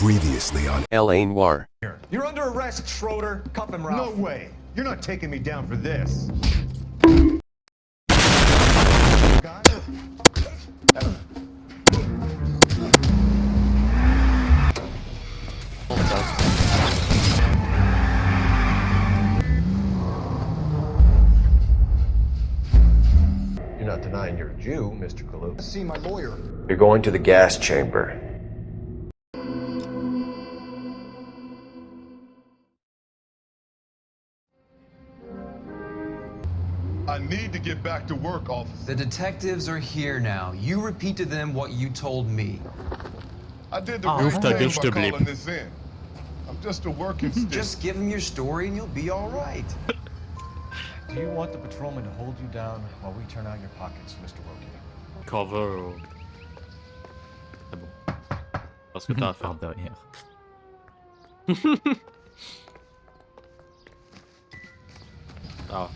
Previously on Noire. You're under arrest, Schroeder. Cuff him, Ralph. No way. You're not taking me down for this. You're not denying you're a Jew, Mr. Kalu. See my lawyer. You're going to the gas chamber. I need to get back to work, officer. The detectives are here now. You repeat to them what you told me. I did the right thing by stuk calling bleef. this in. I'm just a working stick. Just give them your story and you'll be all right. Do you want the patrolman to hold you down while we turn out your pockets, Mr. Roki? Cover. C'est bon. Parce que t'as à faire. derrière. Ah.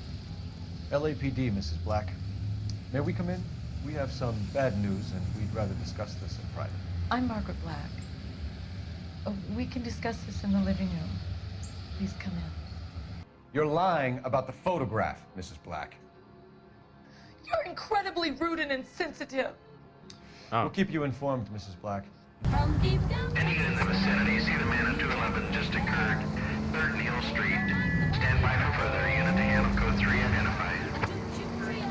LAPD, Mrs. Black. May we come in? We have some bad news and we'd rather discuss this in private. I'm Margaret Black. We can discuss this in the living room. Please come in. You're lying about the photograph, Mrs. Black. You're incredibly rude and insensitive. Ah. We'll keep you informed, Mrs. Black. Any unit in the vicinity, see the man at 211 just occurred. 3rd Neal Street. Stand by for further. Unit to handle code 3 identified.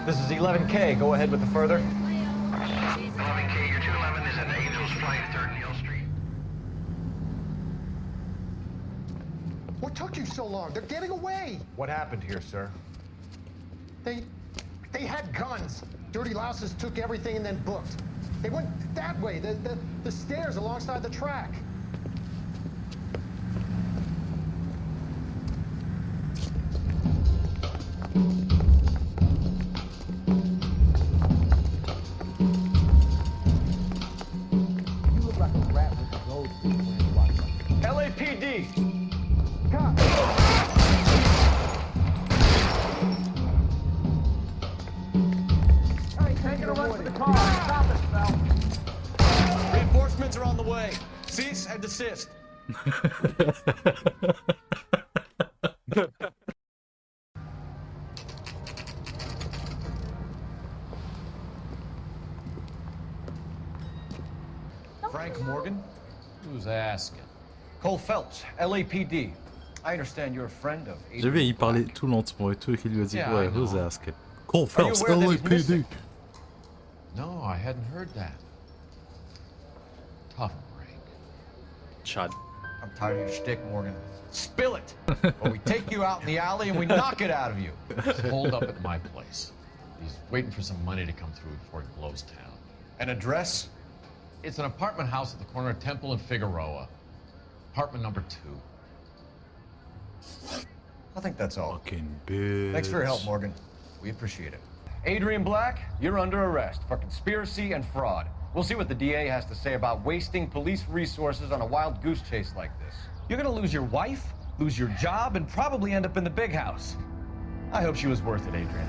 This is 11K. Go ahead with the further. 11K, your 211 is at Angel's Flight, 3rd Neal Street. What took you so long? They're getting away. What happened here, sir? They had guns. Dirty louses took everything and then booked. They went that way, the stairs alongside the track. You look like a rat with a gold tooth when you walk up. LAPD! Take it away from the car. Stop it, Mel. Reinforcements are on the way. Cease and desist. Frank Morgan? Who's asking? Cole Phelps, LAPD. I understand you're a friend of J'ai vu, il parlait Black. tout lentement et tout, et qu'il lui a dit, Yeah, ouais, I know. who's asking? Cole Are you Phelps, aware that he's LAPD. missing? No, I hadn't heard that. Tough break. Chad. I'm tired of your shtick, Morgan. Spill it! Or we take you out in the alley and we knock it out of you. He's holed up at my place. He's waiting for some money to come through before he blows town. An address? It's an apartment house at the corner of Temple and Figueroa. Apartment number 2. I think that's all. Fucking bitch. Thanks for your help, Morgan. We appreciate it. Adrian Black, you're under arrest for conspiracy and fraud. We'll see what the DA has to say about wasting police resources on a wild goose chase like this. You're gonna lose your wife, lose your job, and probably end up in the big house. I hope she was worth it, Adrian.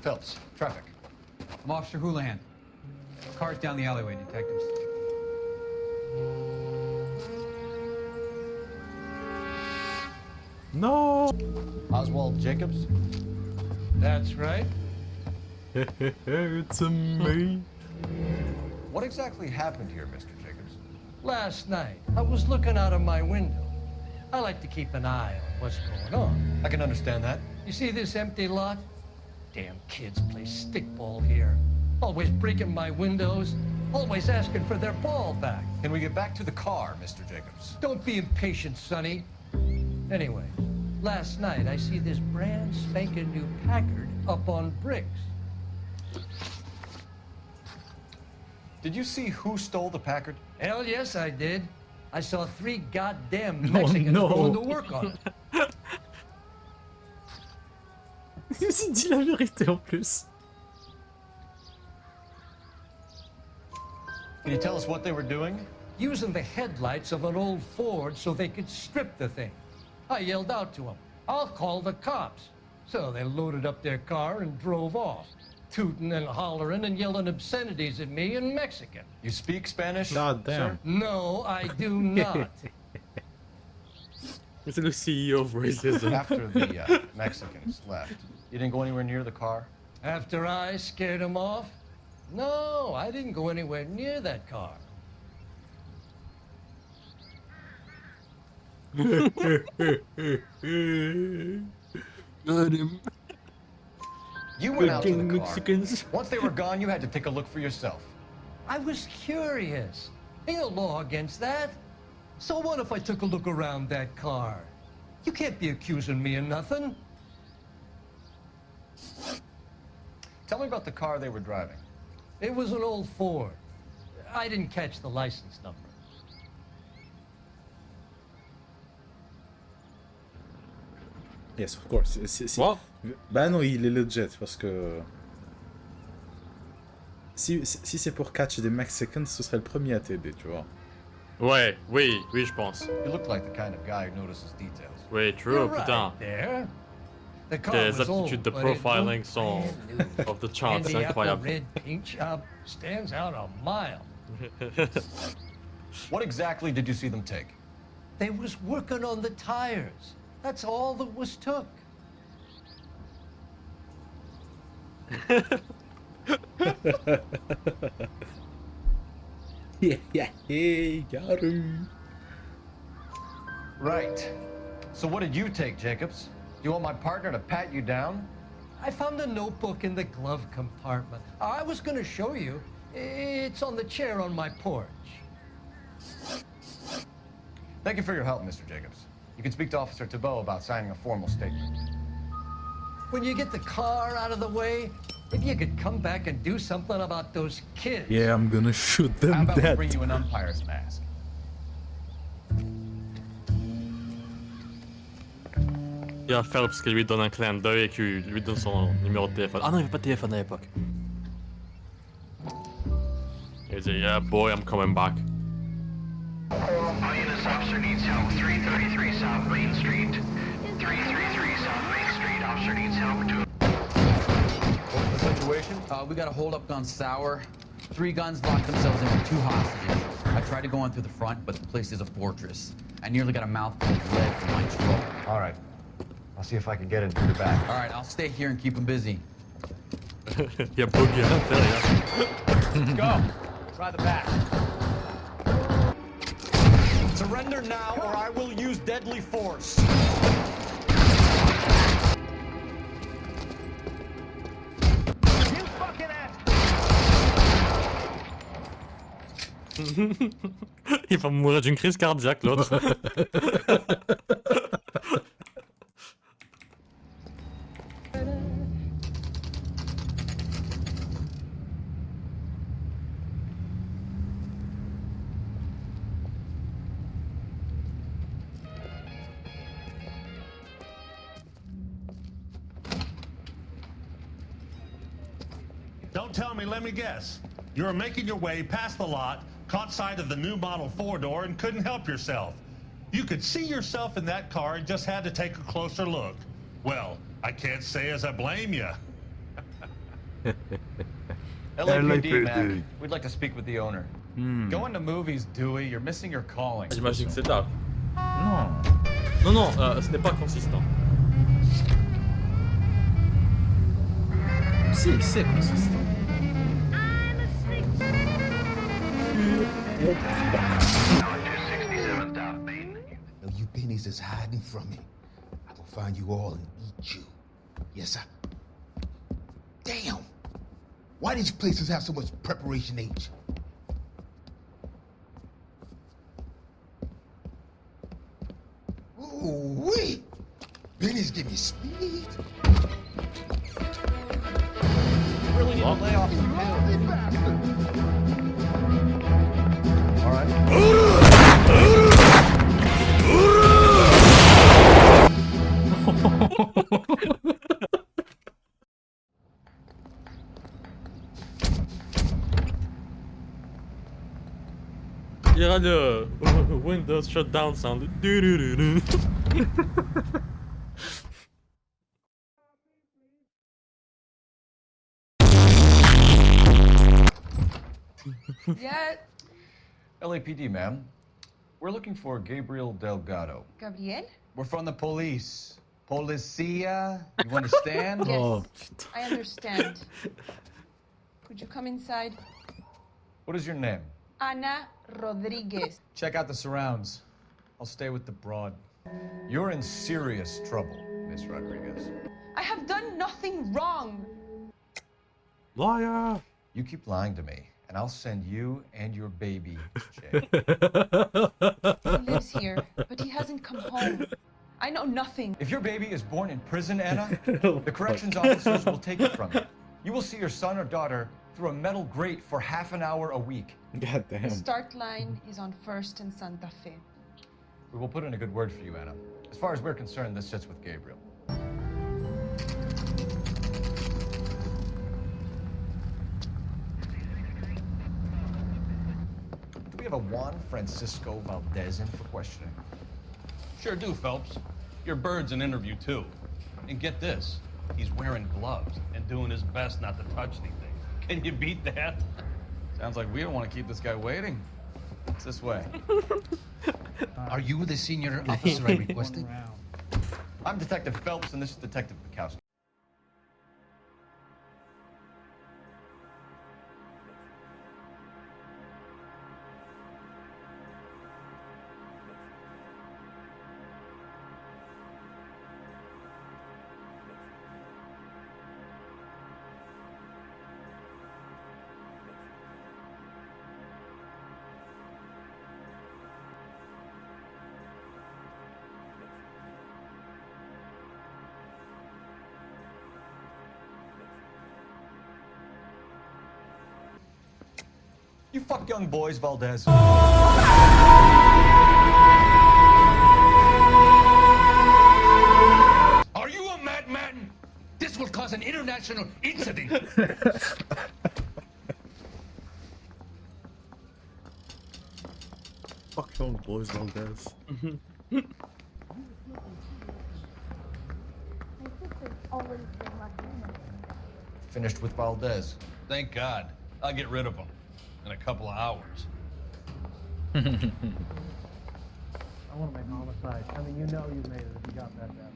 Phelps, traffic. I'm Officer Houlihan. Cars down the alleyway, detectives. No! Oswald Jacobs? That's right. It's a me. What exactly happened here, Mr. Jacobs? Last night, I was looking out of my window. I like to keep an eye on what's going on. I can understand that. You see this empty lot? Damn kids play stickball here. Always breaking my windows. Always asking for their ball back. Can we get back to the car, Mr. Jacobs? Don't be impatient, Sonny. Anyway, last night I see this brand spanking new Packard up on bricks. Did you see who stole the Packard? Hell yes, I did. I saw 3 goddamn Oh, Mexicans no. going to work on it. Il dit la vérité en plus. Can you tell us what they were doing? Using the headlights of an old Ford so they could strip the thing. I yelled out to them, "I'll call the cops." So they loaded up their car and drove off, tooting and hollering and yelling obscenities at me in Mexican. You speak Spanish? God damn. Sir? No, I do not. C'est le CEO of racism. After the Mexicans left, you didn't go anywhere near the car? After I scared them off? No, I didn't go anywhere near that car. Got him. You went out to the Fucking car. Mexicans. Once they were gone, you had to take a look for yourself. I was curious. Ain't no law against that. So what if I took a look around that car? You can't be accusing me of nothing. Tell me about the car they were driving. It was an old Ford. I didn't catch the license number. Yes, of course. What? Bah non, il est legit parce que si c'est pour catch des Mexicans, ce serait le premier à t'aider, tu vois. Ouais, oui, je pense. You look like the kind of guy who notices details. Oui, true, You're putain. right there. The car Des was old, aptitudes de but it profiling looked sont brand new. of the charts, And c'est the incroyable. red paint job stands out a mile. What exactly did you see them take? They was working on the tires. That's all that was took. Yeah, got him. Right. So what did you take, Jacobs? You want my partner to pat you down? I found a notebook in the glove compartment. I was going to show you. It's on the chair on my porch. Thank you for your help, Mr. Jacobs. You can speak to Officer Thibault about signing a formal statement. When you get the car out of the way, if you could come back and do something about those kids. Yeah, I'm gonna shoot How them about we dead. bring you an umpire's mask? Il va faire parce qu'il lui donne un clin d'œil et qu'il lui donne son numéro de téléphone. Ah non, il n'y avait pas de téléphone à l'époque. Il dit, yeah boy, I'm coming back. All units, officer needs help. 333 South Main Street. 333 South Main Street. Officer needs help to... What's the situation? We got a hold-up gun sour. 3 guns locked themselves in with 2 hostages. I tried to go in through the front, but the place is a fortress. I nearly got a mouthful of lead from my stroke. All right. I'll see if I can get in through the back. All right, I'll stay here and keep them busy. Il y a Boogie à l'intérieur. Go! Try the back. Surrender now or I will use deadly force. You fucking ass! Il va mourir d'une crise cardiaque, l'autre. Don't tell me, let me guess. You were making your way past the lot, caught sight of the new model 4-door, and couldn't help yourself. You could see yourself in that car and just had to take a closer look. Well, I can't say as I blame you. LAPD, Mac. We'd like to speak with the owner. Going to movies, Dewey. You're missing your calling. J'imagine que c'est dark. Non. Non, ce n'est pas consistant. Si, c'est consistant. No, you pennies is hiding from me. I will find you all and eat you. Yes, sir. Damn! Why these places have so much preparation H? Ooh, wee! Benny's give me speed. Really need to lay off some pills. All right. Il y aura le Windows shutdown sound. Du. Yeah. LAPD, ma'am. We're looking for Gabriel Delgado. Gabriel? We're from the police. Policia, you understand? Yes, Oh, I understand. Could you come inside? What is your name? Ana Rodriguez. Check out the surrounds. I'll stay with the broad. You're in serious trouble, Miss Rodriguez. I have done nothing wrong. Liar! You keep lying to me, and I'll send you and your baby to jail. He lives here, but he hasn't come home. I know nothing. If your baby is born in prison, Anna, the corrections officers will take it from you. You will see your son or daughter through a metal grate for half an hour a week. God The damn. start line is on 1st and Santa Fe. We will put in a good word for you, Anna. As far as we're concerned, this sits with Gabriel. Do we have a Juan Francisco Valdez in for questioning? Sure do, Phelps. Your bird's an interview, too. And get this, he's wearing gloves and doing his best not to touch anything. Can you beat that? Sounds like we don't want to keep this guy waiting. It's this way. Are you the senior officer I requested? I'm Detective Phelps, and this is Detective Bukowski. You fuck young boys, Valdez. Are you a madman? This will cause an international incident. Fuck young boys, Valdez. Finished with Valdez. Thank God. I'll get rid of him in a couple of hours. I want to make homicide. I mean, you know you made it if you got that bad.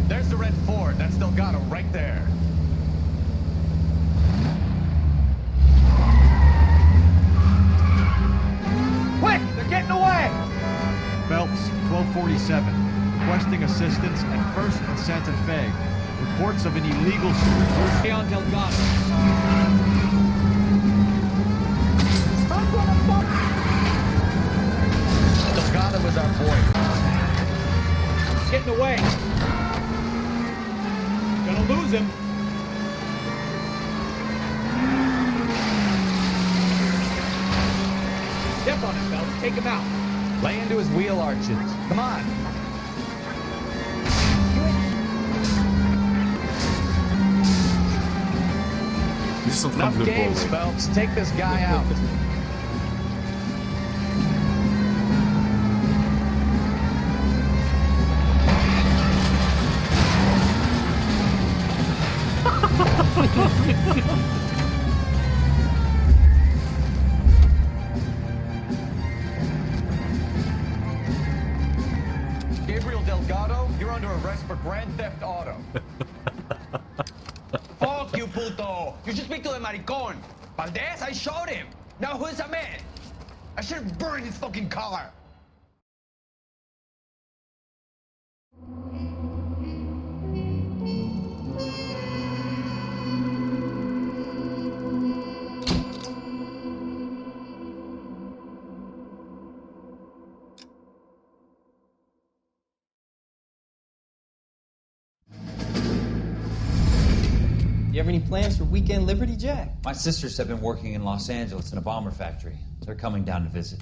There's the red Ford. That's Delgado right there. Quick! They're getting away! Phelps, 1247. Requesting assistance at 1st and Santa Fe. Reports of an illegal Stay on Delgado. Delgado was our boy. He's getting away. Gonna lose him. Step on him, Phelps. Take him out. Lay into his wheel arches. Come on. Ils sont en train Enough de le games, bourrer. Phelps. Take this guy out. Gabriel Delgado, you're under arrest for grand theft auto. Fuck you, puto. You should speak to the maricon. Valdez, I showed him. Now who's the man? I should have burned his fucking car. You have any plans for weekend Liberty, Jack? My sisters have been working in Los Angeles in a bomber factory. They're coming down to visit.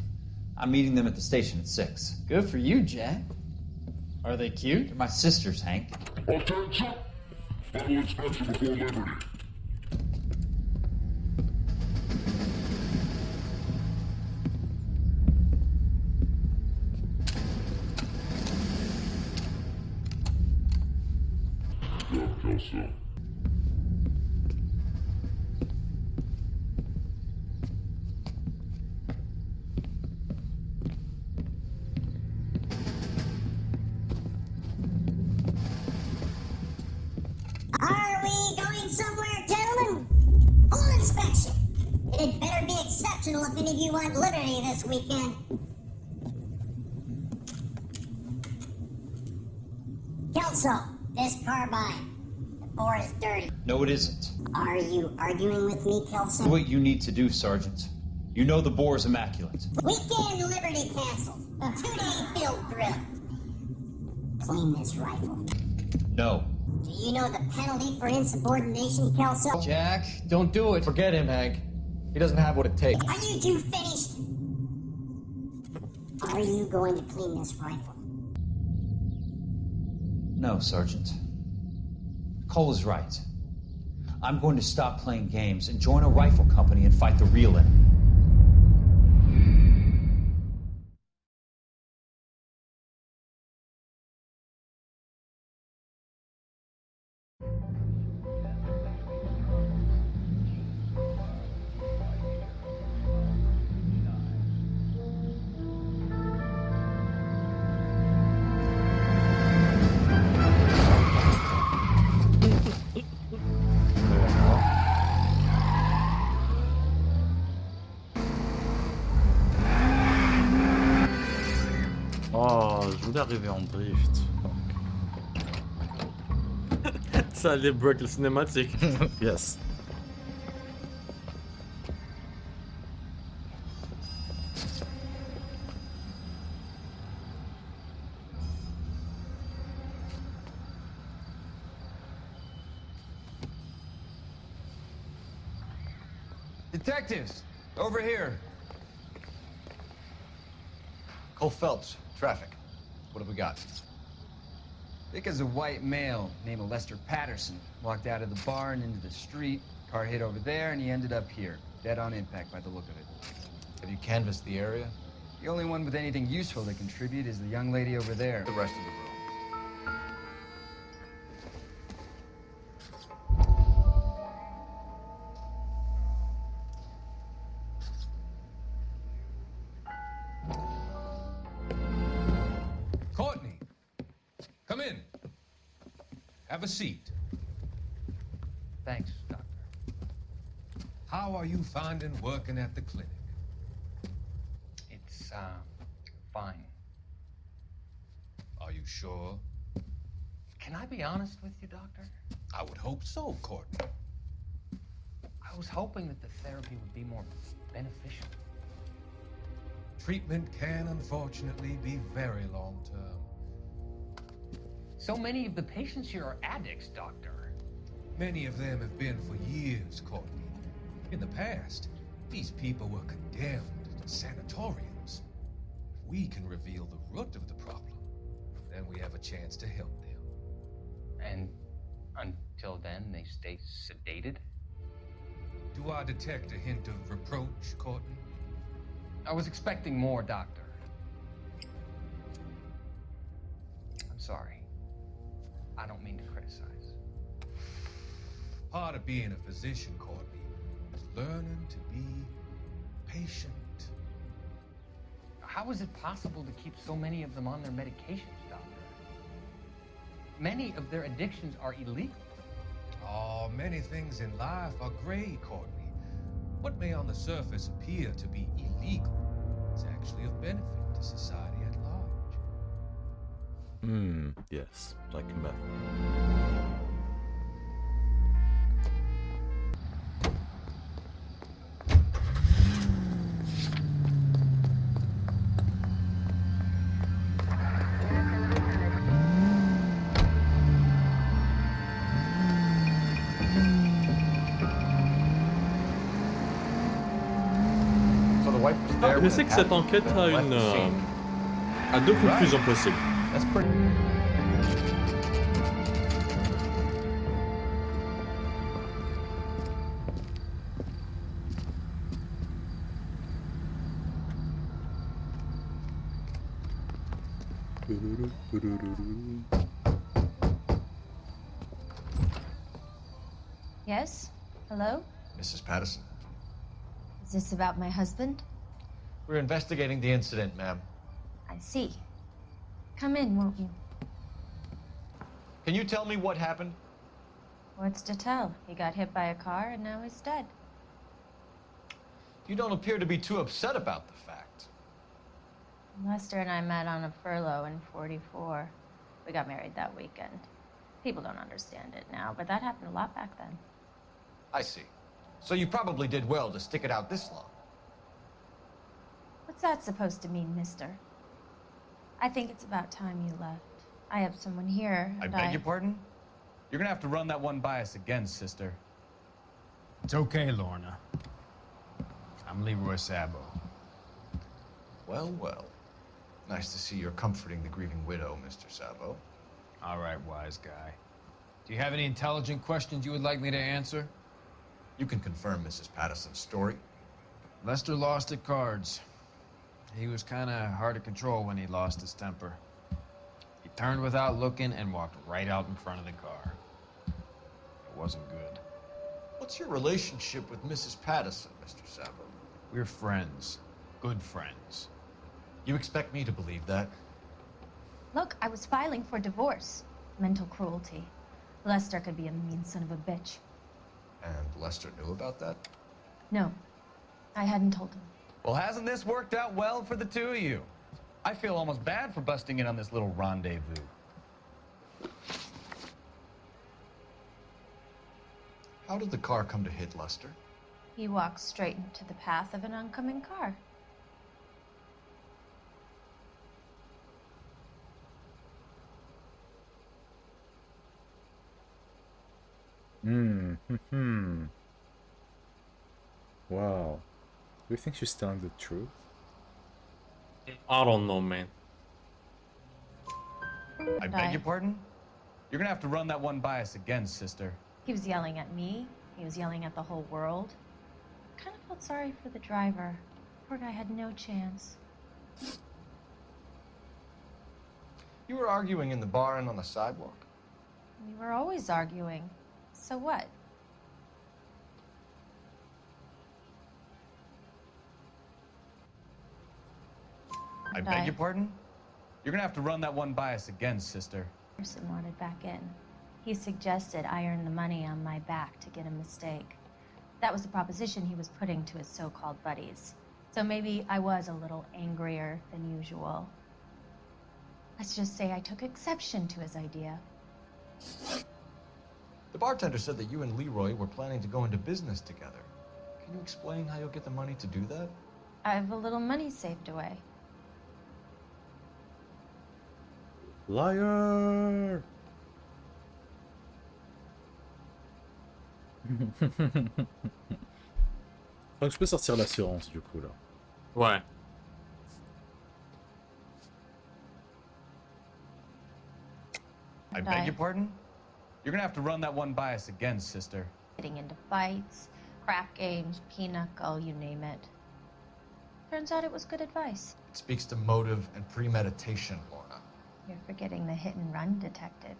I'm meeting them at the station at 6. Good for you, Jack. Are they cute? They're my sisters, Hank. Attention! Final inspection before Liberty. Kelso. Are we going somewhere, gentlemen? Full inspection. It had better be exceptional if any of you want liberty this weekend. Kelso, this carbine. The bore is dirty. No, it isn't. Are you arguing with me, Kelso? What you need to do, Sergeant. You know the bore is immaculate. Weekend liberty canceled. 2-day field drill. Clean this rifle. No. Do you know the penalty for insubordination, Kelso? Jack, don't do it. Forget him, Hank. He doesn't have what it takes. Are you two finished? Are you going to clean this rifle? No, Sergeant. Cole is right. I'm going to stop playing games and join a rifle company and fight the real enemy. Oh, je voulais arriver en drift. Ça allait break le cinématique. Yes. Detectives, over here. Cole Phelps, traffic. What have we got? Thick as a white male named Lester Patterson walked out of the bar and into the street. Car hit over there, and he ended up here, dead on impact by the look of it. Have you canvassed the area? The only one with anything useful to contribute is the young lady over there. The rest of the room. Courtney, come in. Have a seat. Thanks, Doctor. How are you finding working at the clinic? It's, fine. Are you sure? Can I be honest with you, Doctor? I would hope so, Courtney. I was hoping that the therapy would be more beneficial. Treatment can unfortunately be very long-term. So many of the patients here are addicts, Doctor. Many of them have been for years, Courtney. In the past, these people were condemned to sanatoriums. If we can reveal the root of the problem, then we have a chance to help them. And until then, they stay sedated? Do I detect a hint of reproach, Courtney? I was expecting more, Doctor. I'm sorry. I don't mean to criticize. Part of being a physician, Courtney, is learning to be patient. How is it possible to keep so many of them on their medications, Doctor? Many of their addictions are illegal. Oh, many things in life are gray, Courtney. What may on the surface appear to be illegal is actually of benefit to society at large. Yes, like meth. Je sais que cette enquête a a deux conclusions possibles. Yes? Hello? Mrs. Patterson. Is this about my husband? We're investigating the incident, ma'am. I see. Come in, won't you? Can you tell me what happened? What's to tell? He got hit by a car and now he's dead. You don't appear to be too upset about the fact. Lester and I met on a furlough in '44. We got married that weekend. People don't understand it now, but that happened a lot back then. I see. So you probably did well to stick it out this long. What's that supposed to mean, mister? I think it's about time you left. I have someone here. I beg your pardon? You're gonna have to run that one by us again, sister. It's okay, Lorna. I'm Leroy Sabo. Well, well. Nice to see you're comforting the grieving widow, Mr. Sabo. All right, wise guy. Do you have any intelligent questions you would like me to answer? You can confirm Mrs. Patterson's story. Lester lost at cards. He was kind of hard to control when he lost his temper. He turned without looking and walked right out in front of the car. It wasn't good. What's your relationship with Mrs. Patterson, Mr. Sabo? We're friends. Good friends. You expect me to believe that? Look, I was filing for divorce. Mental cruelty. Lester could be a mean son of a bitch. And Lester knew about that? No, I hadn't told him. Well, hasn't this worked out well for the two of you? I feel almost bad for busting in on this little rendezvous. How did the car come to hit Lester? He walked straight into the path of an oncoming car. Wow. Do you think she's telling the truth? I don't know, man. I beg your pardon? You're gonna have to run that one by us again, sister. He was yelling at me. He was yelling at the whole world. I kind of felt sorry for the driver. Poor guy had no chance. You were arguing in the bar and on the sidewalk? We were always arguing. So what? I beg your pardon? You're gonna have to run that one by us again, sister. Person wanted back in. He suggested I earn the money on my back to get a mistake. That was the proposition he was putting to his so-called buddies. So maybe I was a little angrier than usual. Let's just say I took exception to his idea. The bartender said that you and Leroy were planning to go into business together. Can you explain how you'll get the money to do that? I have a little money saved away. Liar! Je crois que je peux sortir l'assurance du coup là. Ouais. I beg your pardon? You're gonna have to run that one by us again, sister. Getting into fights, crap games, pinochle, you name it. Turns out it was good advice. It speaks to motive and premeditation, Lorna. You're forgetting the hit-and-run detective.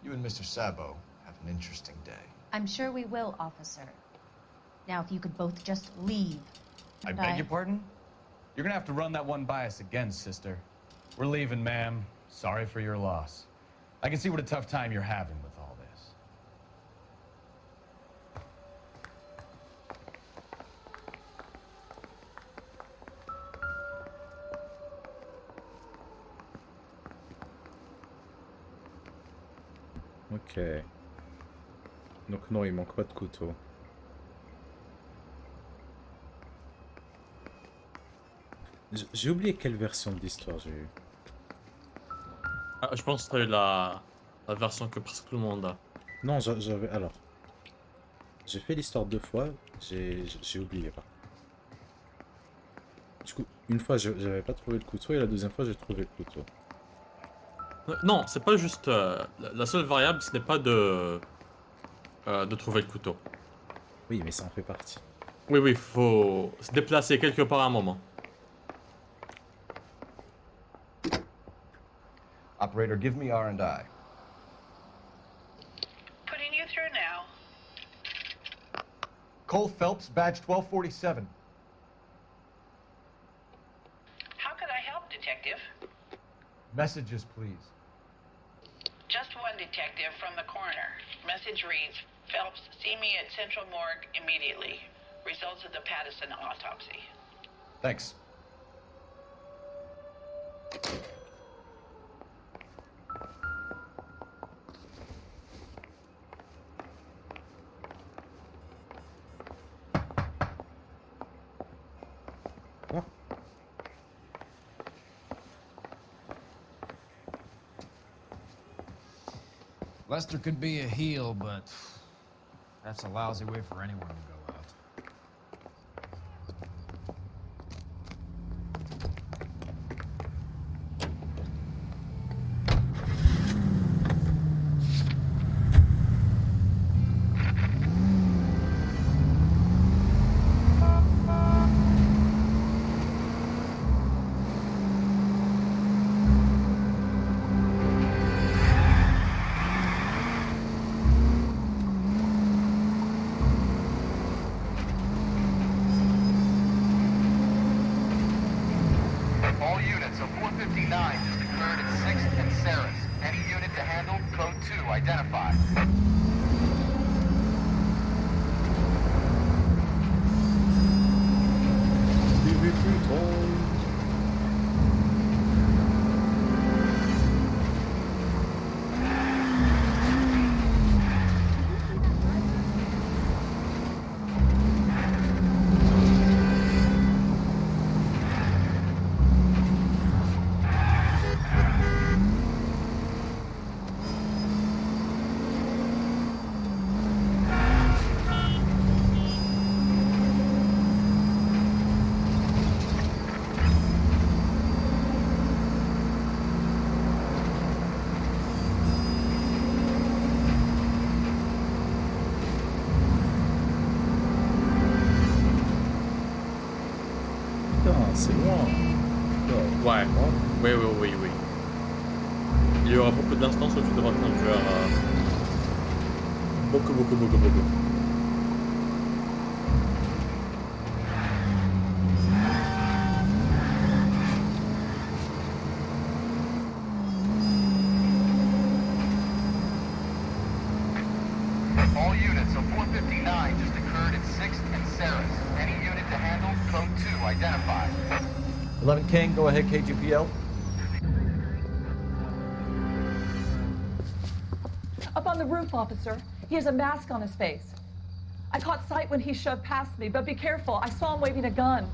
You and Mr. Sabo have an interesting day. I'm sure we will, officer. Now, if you could both just leave. I beg your pardon? You're gonna have to run that one by us again, sister. We're leaving, ma'am. Sorry for your loss. I can see what a tough time you're having with all this. Ok. Donc non, il manque pas de couteau. J'ai oublié quelle version de l'histoire j'ai eu. Ah, je pense que t'as eu la version que presque tout le monde a. Non, j'avais... Alors... J'ai fait l'histoire 2 fois, j'ai oublié pas. Du coup, une fois j'avais pas trouvé le couteau et la deuxième fois j'ai trouvé le couteau. Non, c'est pas juste... la seule variable, ce n'est pas de trouver le couteau. Oui, mais ça en fait partie. Oui, faut se déplacer quelque part à un moment. Operator, give me R&I. Putting you through now. Cole Phelps, badge 1247. How could I help, Detective? Messages, please. Just one detective from the coroner. Message reads, Phelps, see me at Central Morgue immediately. Results of the Pattison autopsy. Thanks. Lester could be a heel, but that's a lousy way for anyone to go out. All units of 459 just occurred at 6th and Sarah's. Any unit to handle, code 2, identify. Putain, c'est loin. Ouais. Oui, oui, oui, oui. Il y aura beaucoup d'instances où tu devras conduire beaucoup, beaucoup, beaucoup, beaucoup. All units of 459 just occurred at 6th and Sarah's. Any unit to handle, code 2, identify. 11 King, go ahead, KGPL. Up on the roof, officer. He has a mask on his face. I caught sight when he shoved past me, but be careful. I saw him waving a gun.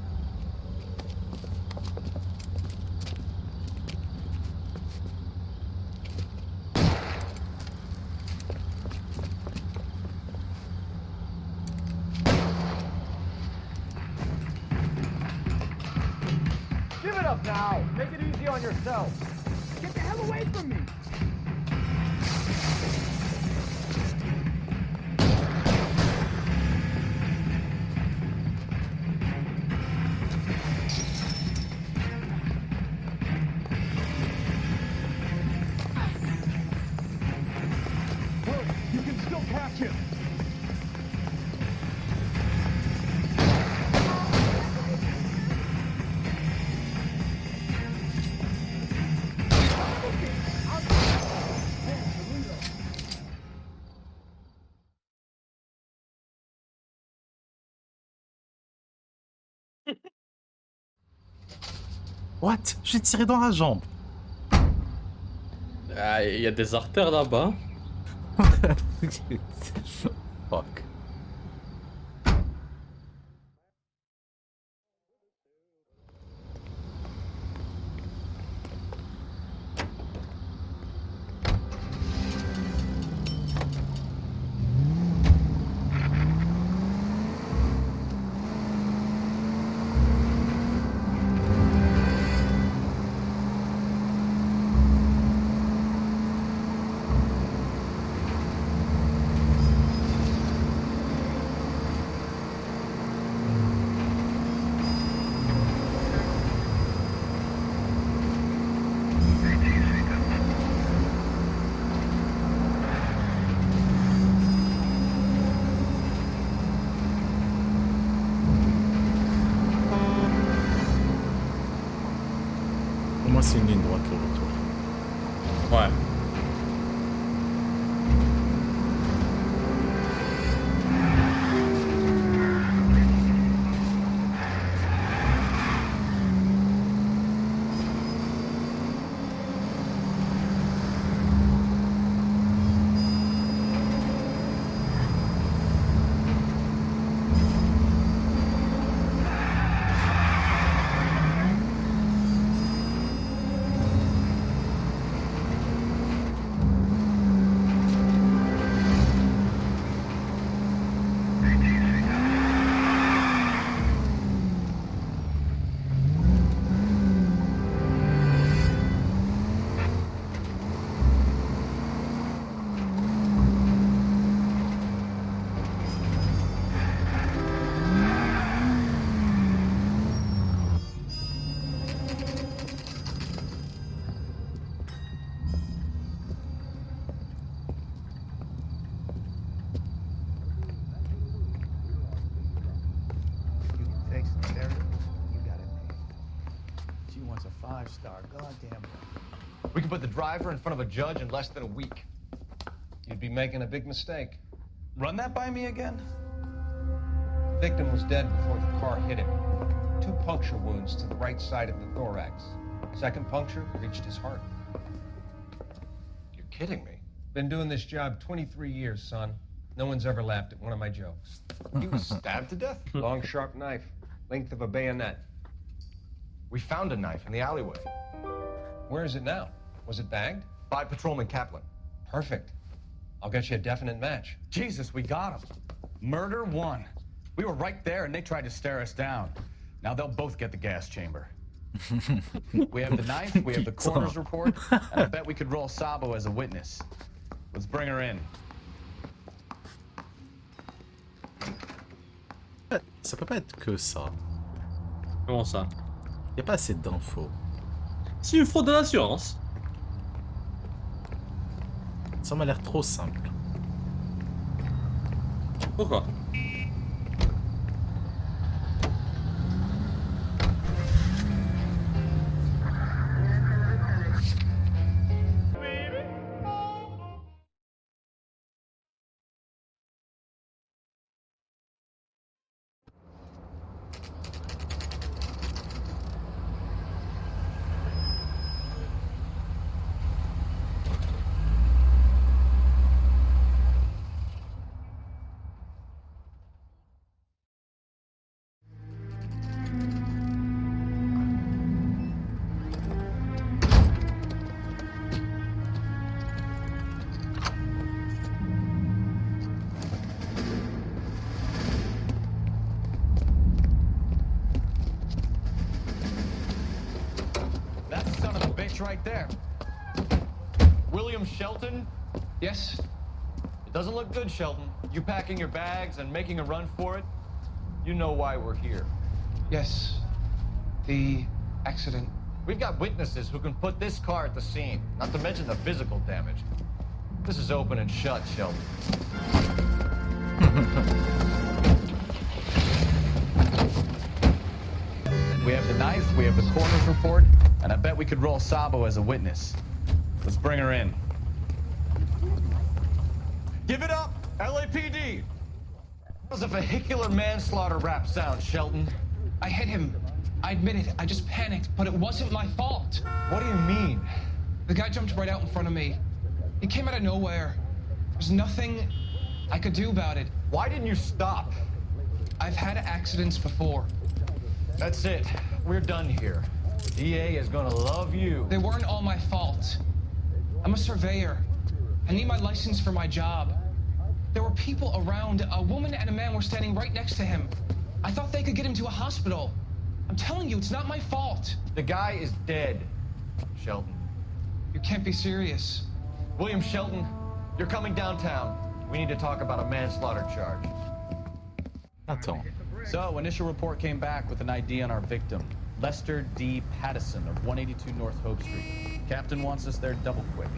Give it up now. Make it easy on yourself. Get the hell away from me. You can still catch him. What? J'ai tiré dans la jambe. Ah, il y a des artères là-bas. Fuck. c'est une ligne droite le retour. Ouais. We could put the driver in front of a judge in less than a week. You'd be making a big mistake. Run that by me again? The victim was dead before the car hit him. 2 puncture wounds to the right side of the thorax. Second puncture reached his heart. You're kidding me. Been doing this job 23 years, son. No one's ever laughed at one of my jokes. He was stabbed to death? Long, sharp knife. Length of a bayonet. We found a knife in the alleyway. Where is it now? Was it bagged? By Patrolman Kaplan. Perfect. I'll get you a definite match. Jesus, we got him. Murder 1. We were right there and they tried to stare us down. Now they'll both get the gas chamber. We have the knife, we have the coroner's report, and I bet we could roll Sabo as a witness. Let's bring her in. Ça peut pas être que ça. Comment ça? Y a pas assez d'infos. C'est une fraude à l'assurance. Ça m'a l'air trop simple. Pourquoi? Right there. William Shelton? Yes? It doesn't look good, Shelton. You packing your bags and making a run for it? You know why we're here. Yes. The accident. We've got witnesses who can put this car at the scene, not to mention the physical damage. This is open and shut, Shelton. We have the knife, we have the coroner's report, and I bet we could roll Sabo as a witness. Let's bring her in. Give it up, LAPD! That was a vehicular manslaughter rap sound, Shelton. I hit him. I admit it. I just panicked, but it wasn't my fault. What do you mean? The guy jumped right out in front of me. He came out of nowhere. There's nothing I could do about it. Why didn't you stop? I've had accidents before. That's it. We're done here. The DA is gonna love you. They weren't all my fault. I'm a surveyor. I need my license for my job. There were people around. A woman and a man were standing right next to him. I thought they could get him to a hospital. I'm telling you, it's not my fault. The guy is dead, Shelton. You can't be serious. William Shelton, you're coming downtown. We need to talk about a manslaughter charge. Attends. So, initial report came back with an ID on our victim, Lester D. Pattison of 182 North Hope Street. Captain wants us there double quick.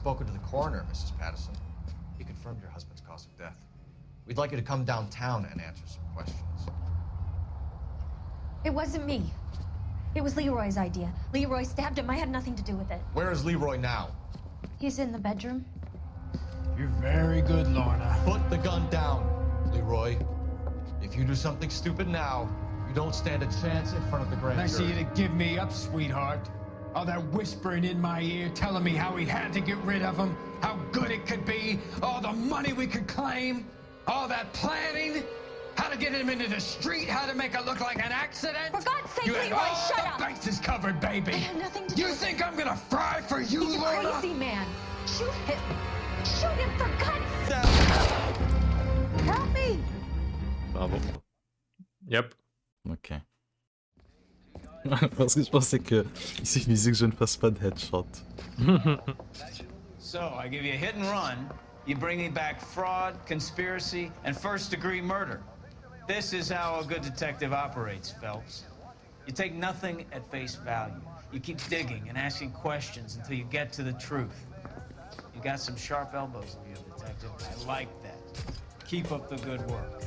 spoken to the coroner, Mrs. Patterson. He confirmed your husband's cause of death. We'd like you to come downtown and answer some questions. It wasn't me. It was Leroy's idea. Leroy stabbed him. I had nothing to do with it. Where is Leroy now? He's in the bedroom. You're very good, Lorna. Put the gun down, Leroy. If you do something stupid now, you don't stand a chance in front of the grand Nice of jury. you to give me up, sweetheart. All that whispering in my ear, telling me how we had to get rid of him, how good it could be, all the money we could claim, all that planning, how to get him into the street, how to make it look like an accident. For God's sake, You had Leroy, all shut the up! bases covered, baby. I had nothing to do You with think I'm gonna fry for you, He's a Lorna? crazy man. Shoot him. Shoot him for God's sake. Help me. Bravo. Yep. Ok. Parce que je pensais que il suffisait que je ne fasse pas de headshot. So, I give you a hit and run, you bring me back fraud, conspiracy, and first-degree murder. This is how a good detective operates, Phelps. You take nothing at face value. You keep digging and asking questions until you get to the truth. You got some sharp elbows in you, detective. I like that. Keep up the good work.